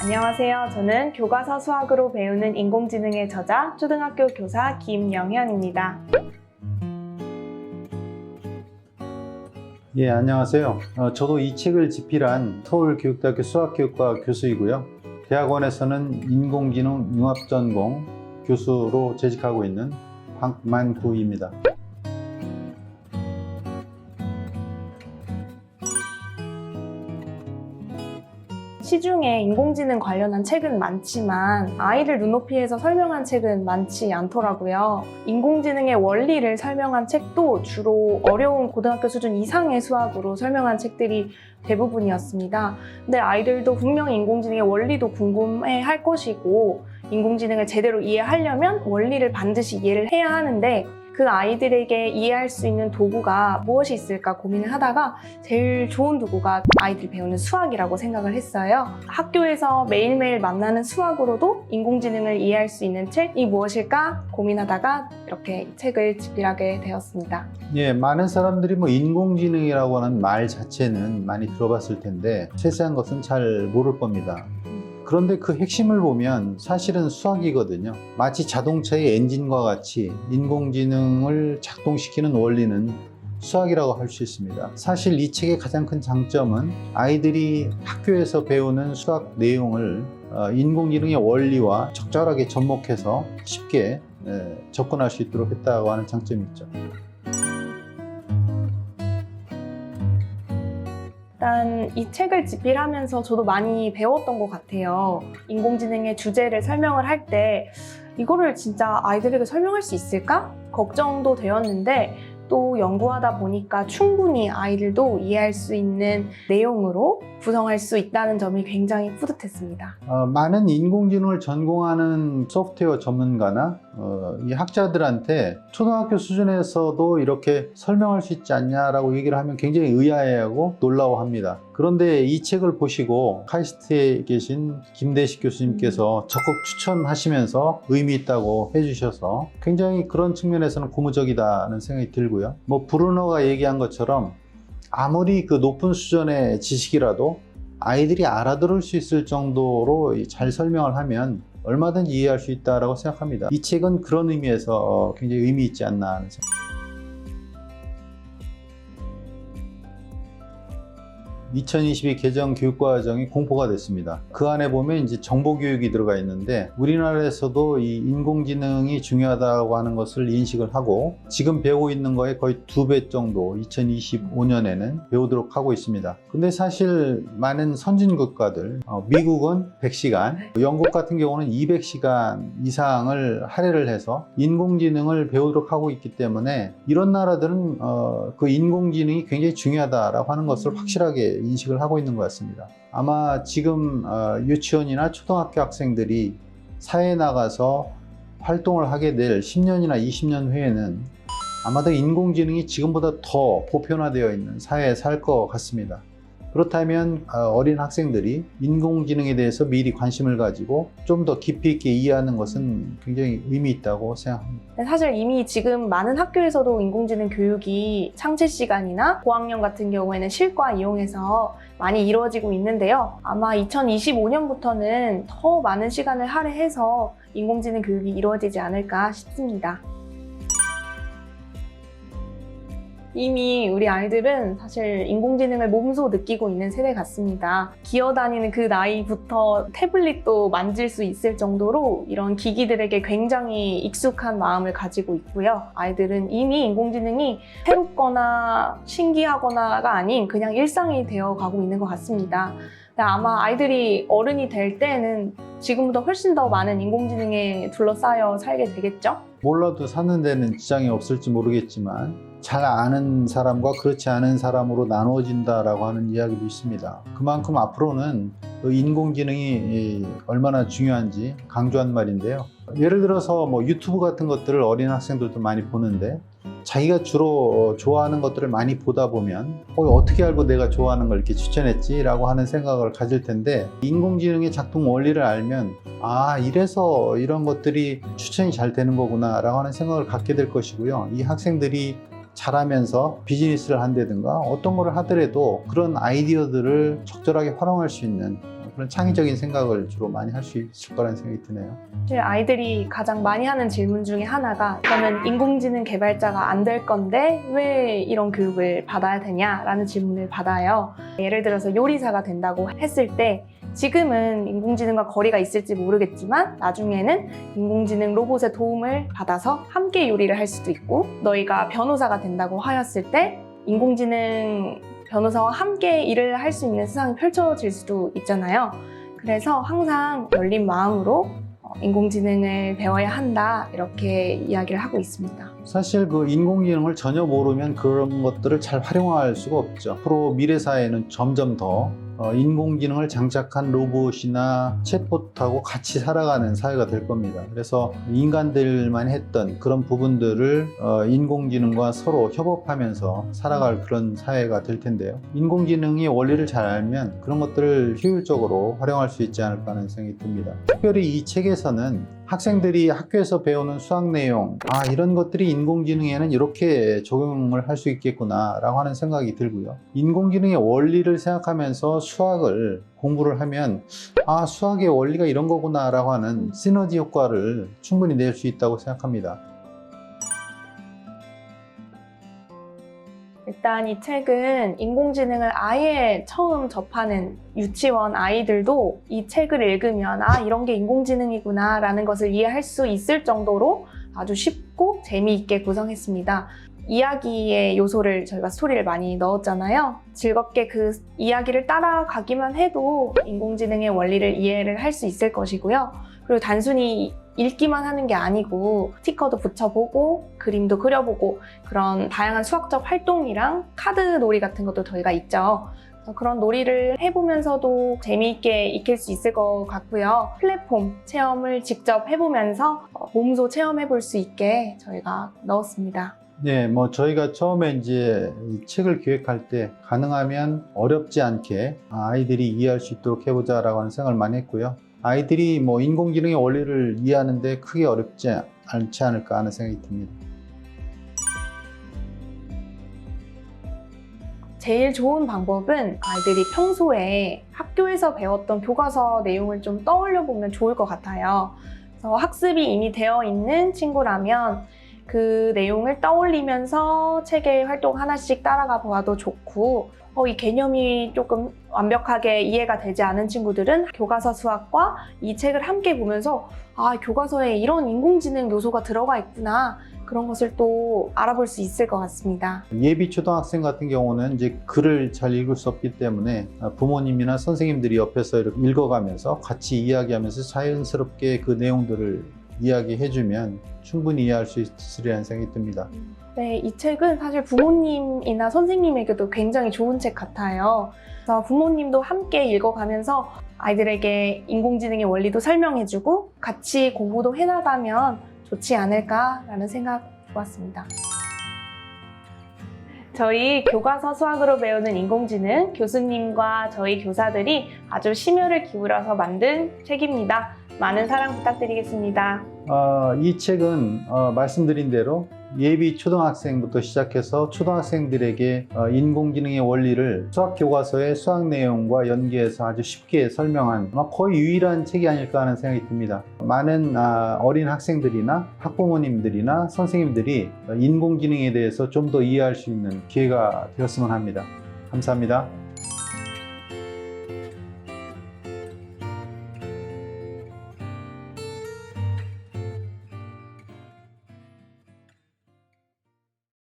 안녕하세요. 저는 교과서 수학으로 배우는 인공지능의 저자, 초등학교 교사 김영현입니다. 예, 안녕하세요. 저도 이 책을 집필한 서울교육대학교 수학교육과 교수이고요. 대학원에서는 인공지능 융합전공 교수로 재직하고 있는 박만구입니다. 시중에 인공지능 관련한 책은 많지만 아이를 눈높이에서 설명한 책은 많지 않더라고요. 인공지능의 원리를 설명한 책도 주로 어려운 고등학교 수준 이상의 수학으로 설명한 책들이 대부분이었습니다. 근데 아이들도 분명히 인공지능의 원리도 궁금해 할 것이고 인공지능을 제대로 이해하려면 원리를 반드시 이해를 해야 하는데 그 아이들에게 이해할 수 있는 도구가 무엇이 있을까 고민을 하다가 제일 좋은 도구가 아이들이 배우는 수학이라고 생각을 했어요. 학교에서 매일매일 만나는 수학으로도 인공지능을 이해할 수 있는 책이 무엇일까 고민하다가 이렇게 책을 집필하게 되었습니다. 예, 많은 사람들이 인공지능이라고 하는 말 자체는 많이 들어봤을 텐데 세세한 것은 잘 모를 겁니다. 그런데 그 핵심을 보면 사실은 수학이거든요. 마치 자동차의 엔진과 같이 인공지능을 작동시키는 원리는 수학이라고 할 수 있습니다. 사실 이 책의 가장 큰 장점은 아이들이 학교에서 배우는 수학 내용을 인공지능의 원리와 적절하게 접목해서 쉽게 접근할 수 있도록 했다고 하는 장점이 있죠. 일단 이 책을 집필하면서 저도 많이 배웠던 것 같아요. 인공지능의 주제를 설명을 할 때 이거를 진짜 아이들에게 설명할 수 있을까? 걱정도 되었는데 또 연구하다 보니까 충분히 아이들도 이해할 수 있는 내용으로 구성할 수 있다는 점이 굉장히 뿌듯했습니다. 많은 인공지능을 전공하는 소프트웨어 전문가나 이 학자들한테 초등학교 수준에서도 이렇게 설명할 수 있지 않냐라고 얘기를 하면 굉장히 의아해하고 놀라워합니다. 그런데 이 책을 보시고 카이스트에 계신 김대식 교수님께서 적극 추천하시면서 의미 있다고 해주셔서 굉장히 그런 측면에서는 고무적이다는 생각이 들고요. 브루너가 얘기한 것처럼 아무리 그 높은 수준의 지식이라도 아이들이 알아들을 수 있을 정도로 잘 설명을 하면 얼마든지 이해할 수 있다고 생각합니다. 이 책은 그런 의미에서 굉장히 의미 있지 않나 하는 생각. 2022 개정 교육과정이 공포가 됐습니다. 그 안에 보면 이제 정보교육이 들어가 있는데 우리나라에서도 이 인공지능이 중요하다고 하는 것을 인식을 하고 지금 배우고 있는 거에 거의 2배 정도 2025년에는 배우도록 하고 있습니다. 근데 사실 많은 선진 국가들, 미국은 100시간, 영국 같은 경우는 200시간 이상을 할애를 해서 인공지능을 배우도록 하고 있기 때문에 이런 나라들은 그 인공지능이 굉장히 중요하다라고 하는 것을 확실하게 인식을 하고 있는 것 같습니다. 아마 지금 유치원이나 초등학교 학생들이 사회에 나가서 활동을 하게 될 10년이나 20년 후에는 아마도 인공지능이 지금보다 더 보편화되어 있는 사회에 살 것 같습니다. 그렇다면 어린 학생들이 인공지능에 대해서 미리 관심을 가지고 좀 더 깊이 있게 이해하는 것은 굉장히 의미 있다고 생각합니다. 사실 이미 지금 많은 학교에서도 인공지능 교육이 창제 시간이나 고학년 같은 경우에는 실과 이용해서 많이 이루어지고 있는데요. 아마 2025년부터는 더 많은 시간을 할애해서 인공지능 교육이 이루어지지 않을까 싶습니다. 이미 우리 아이들은 사실 인공지능을 몸소 느끼고 있는 세대 같습니다. 기어다니는 그 나이부터 태블릿도 만질 수 있을 정도로 이런 기기들에게 굉장히 익숙한 마음을 가지고 있고요. 아이들은 이미 인공지능이 새롭거나 신기하거나가 아닌 그냥 일상이 되어가고 있는 것 같습니다. 아마 아이들이 어른이 될 때는 지금보다 훨씬 더 많은 인공지능에 둘러싸여 살게 되겠죠? 몰라도 사는 데는 지장이 없을지 모르겠지만 잘 아는 사람과 그렇지 않은 사람으로 나누어진다라고 하는 이야기도 있습니다. 그만큼 앞으로는 인공지능이 얼마나 중요한지 강조한 말인데요. 예를 들어서 유튜브 같은 것들을 어린 학생들도 많이 보는데 자기가 주로 좋아하는 것들을 많이 보다 보면 어떻게 알고 내가 좋아하는 걸 이렇게 추천했지? 라고 하는 생각을 가질 텐데 인공지능의 작동 원리를 알면 이래서 이런 것들이 추천이 잘 되는 거구나 라고 하는 생각을 갖게 될 것이고요. 이 학생들이 잘하면서 비즈니스를 한다든가 어떤 걸 하더라도 그런 아이디어들을 적절하게 활용할 수 있는 그런 창의적인 생각을 주로 많이 할 수 있을 거라는 생각이 드네요. 사실 아이들이 가장 많이 하는 질문 중에 하나가 저는 인공지능 개발자가 안 될 건데 왜 이런 교육을 받아야 되냐라는 질문을 받아요. 예를 들어서 요리사가 된다고 했을 때 지금은 인공지능과 거리가 있을지 모르겠지만 나중에는 인공지능 로봇의 도움을 받아서 함께 요리를 할 수도 있고 너희가 변호사가 된다고 하였을 때 인공지능 변호사와 함께 일을 할 수 있는 세상이 펼쳐질 수도 있잖아요. 그래서 항상 열린 마음으로 인공지능을 배워야 한다 이렇게 이야기를 하고 있습니다. 사실 그 인공지능을 전혀 모르면 그런 것들을 잘 활용할 수가 없죠. 앞으로 미래 사회는 점점 더 인공지능을 장착한 로봇이나 챗봇하고 같이 살아가는 사회가 될 겁니다. 그래서 인간들만 했던 그런 부분들을 인공지능과 서로 협업하면서 살아갈 그런 사회가 될 텐데요. 인공지능이 원리를 잘 알면 그런 것들을 효율적으로 활용할 수 있지 않을까 하는 생각이 듭니다. 특별히 이 책에서는 학생들이 학교에서 배우는 수학 내용, 이런 것들이 인공지능에는 이렇게 적용을 할 수 있겠구나 라고 하는 생각이 들고요. 인공지능의 원리를 생각하면서 수학을 공부를 하면 수학의 원리가 이런 거구나 라고 하는 시너지 효과를 충분히 낼 수 있다고 생각합니다. 일단 이 책은 인공지능을 아예 처음 접하는 유치원 아이들도 이 책을 읽으면 이런 게 인공지능이구나 라는 것을 이해할 수 있을 정도로 아주 쉽고 재미있게 구성했습니다. 이야기의 요소를 저희가 스토리를 많이 넣었잖아요. 즐겁게 그 이야기를 따라가기만 해도 인공지능의 원리를 이해를 할 수 있을 것이고요. 그리고 단순히 읽기만 하는 게 아니고 스티커도 붙여보고 그림도 그려보고 그런 다양한 수학적 활동이랑 카드 놀이 같은 것도 저희가 있죠. 그런 놀이를 해보면서도 재미있게 익힐 수 있을 것 같고요. 플랫폼 체험을 직접 해보면서 몸소 체험해볼 수 있게 저희가 넣었습니다. 네, 저희가 처음에 이제 이 책을 기획할 때 가능하면 어렵지 않게 아이들이 이해할 수 있도록 해보자라고 하는 생각을 많이 했고요. 아이들이 인공지능의 원리를 이해하는데 크게 어렵지 않지 않을까 하는 생각이 듭니다. 제일 좋은 방법은 아이들이 평소에 학교에서 배웠던 교과서 내용을 좀 떠올려 보면 좋을 것 같아요. 그래서 학습이 이미 되어 있는 친구라면 그 내용을 떠올리면서 책의 활동 하나씩 따라가 보아도 좋고 이 개념이 조금 완벽하게 이해가 되지 않은 친구들은 교과서 수학과 이 책을 함께 보면서 교과서에 이런 인공지능 요소가 들어가 있구나 그런 것을 또 알아볼 수 있을 것 같습니다. 예비 초등학생 같은 경우는 이제 글을 잘 읽을 수 없기 때문에 부모님이나 선생님들이 옆에서 이렇게 읽어가면서 같이 이야기하면서 자연스럽게 그 내용들을 이야기해주면 충분히 이해할 수 있으리라는 생각이 듭니다. 네, 이 책은 사실 부모님이나 선생님에게도 굉장히 좋은 책 같아요. 그래서 부모님도 함께 읽어가면서 아이들에게 인공지능의 원리도 설명해주고 같이 공부도 해나가면 좋지 않을까라는 생각 해보았습니다. 저희 교과서 수학으로 배우는 인공지능 교수님과 저희 교사들이 아주 심혈을 기울여서 만든 책입니다. 많은 사랑 부탁드리겠습니다. 이 책은 말씀드린 대로 예비 초등학생부터 시작해서 초등학생들에게 인공지능의 원리를 수학 교과서의 수학 내용과 연계해서 아주 쉽게 설명한 거의 유일한 책이 아닐까 하는 생각이 듭니다. 많은 어린 학생들이나 학부모님들이나 선생님들이 인공지능에 대해서 좀 더 이해할 수 있는 기회가 되었으면 합니다. 감사합니다.